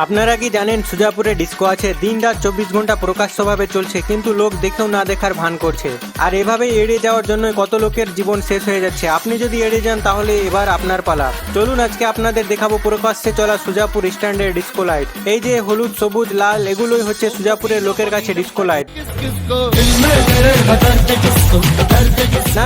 আপনারা কি জানেন সুজাপুরে ডিস্কো আছে? দিন রাত 24 ঘন্টা প্রকাশ্যভাবে চলছে, কিন্তু লোক দেখেও না দেখার ভান করছে। আর এভাবে এড়িয়ে যাওয়ার জন্য কত লোকের জীবন শেষ হয়ে যাচ্ছে। আপনি যদি এড়িয়ে যান তাহলে এবার আপনার পালা। চলুন আজকে আপনাদের দেখাবো প্রকাশ্যে চলা সুজাপুর স্ট্যান্ডের ডিস্কো লাইট। এই যে হলুদ, সবুজ, লাল, এগুলোই হচ্ছে সুজাপুরের লোকের কাছে ডিস্কো লাইট।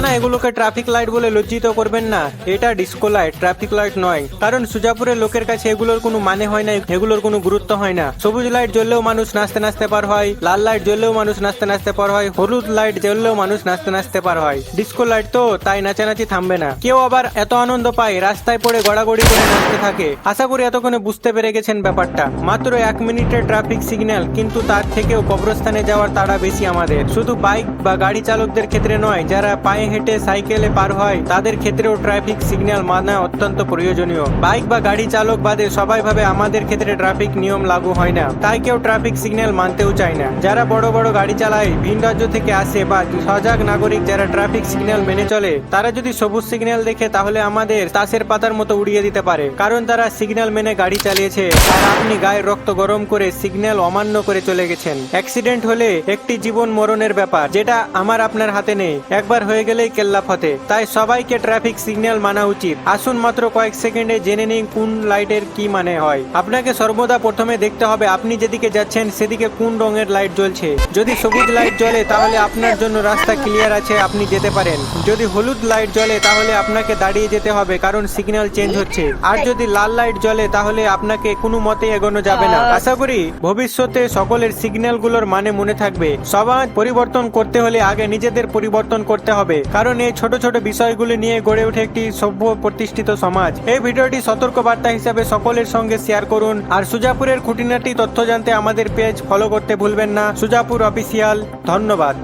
না, এগুলোকে ট্রাফিক লাইট বলে লজ্জিত করবেন না। এটা ডিস্কো লাইট, ট্রাফিক লাইট নয়। কারণ সুজাপুরের লোকের কাছে এগুলোর কোনো মানে হয় না, এগুলোর কোনো গুরুত্ব হয় না। সবুজ লাইট জ্বললেও মানুষ নাচতে নাচতে পার হয়, লাল লাইট জ্বললেও মানুষ নাচতে নাচতে পার হয়, হলুদ লাইট জ্বললেও মানুষ নাচতে নাচতে পার হয়। ডিস্কো লাইট তো তাই নাচানাচি থামবে না। কেউ আবার এত আনন্দ পায় রাস্তায় পড়ে গড়াগড়ি করে নাচতে থাকে। আশা করি এতক্ষণে বুঝতে পেরে গেছেন ব্যাপারটা। মাত্র 1 মিনিটের ট্রাফিক সিগন্যাল, কিন্তু তার থেকেও কবরস্থানে যাওয়ার তাড়া বেশি আমাদের। শুধু বাইক বা গাড়ি চালকদের ক্ষেত্রে নয়, যারা পায়ে হেঁটে সাইকেলে পার হয় তাদের ক্ষেত্রেও ট্রাফিক সিগন্যাল মানা অত্যন্ত প্রয়োজনীয়। বাইক বা গাড়ি চালক বাদে সবাই ভাবে আমাদের ক্ষেত্রে ট্রাফিক নিয়ম লাগু হয় না, তাই কেউ ট্রাফিক সিগন্যাল মানতেও চায় না। যারা বড় বড় গাড়ি চালায়, ভিন রাজ্য থেকে আসে বা সজাগ নাগরিক যারা ট্রাফিক সিগন্যাল মেনে চলে, তারা যদি সবুজ সিগন্যাল দেখে তাহলে আমাদের তাসের পাতার মতো উড়িয়ে দিতে পারে। কারণ তারা সিগন্যাল মেনে গাড়ি চালিয়েছে, আর আপনি গায়ের রক্ত গরম করে সিগন্যাল অমান্য করে চলে গেছেন। অ্যাক্সিডেন্ট হলে একটি জীবন মরণের ব্যাপার, যেটা আমার আপনার হাতে নেই। একবার হয়ে গেলেই কেল্লা ফতে। তাই সবাইকে ট্রাফিক সিগন্যাল মানা উচিত। আসুন মাত্র কয়েক সেকেন্ডে জেনে নিন কোন লাইটের কি মানে হয়। আপনাকে সর্বদা প্রথমে দেখতে হবে আপনি যেদিকে যাচ্ছেন সেদিকে কোন রঙের লাইট জ্বলছে। যদি সবুজ লাইট জ্বলে তাহলে আপনার জন্য রাস্তা ক্লিয়ার আছে, আপনি যেতে পারেন। যদি হলুদ লাইট জ্বলে তাহলে আপনাকে দাঁড়িয়ে যেতে হবে, কারণ সিগন্যাল চেঞ্জ হচ্ছে। আর যদি লাল লাইট জ্বলে তাহলে আপনাকে কোনো মতে এগোনো যাবে না। আশা করি ভবিষ্যতে সকলের সিগন্যালগুলোর মানে মনে থাকবে। সমাজ পরিবর্তন করতে হলে আগে নিজেদের পরিবর্তন করতে হবে, কারণ এই ছোট ছোট বিষয়গুলি নিয়ে গড়ে ওঠে একটি সভ্য প্রতিষ্ঠিত সমাজ। এই ভিডিওটি সতর্ক বার্তা হিসেবে সকলের সঙ্গে শেয়ার করুন। আর সুজাপুরের খুঁটিনাটি তথ্য জানতে আমাদের পেজ ফলো করতে ভুলবেন না, সুজাপুর অফিসিয়াল। ধন্যবাদ।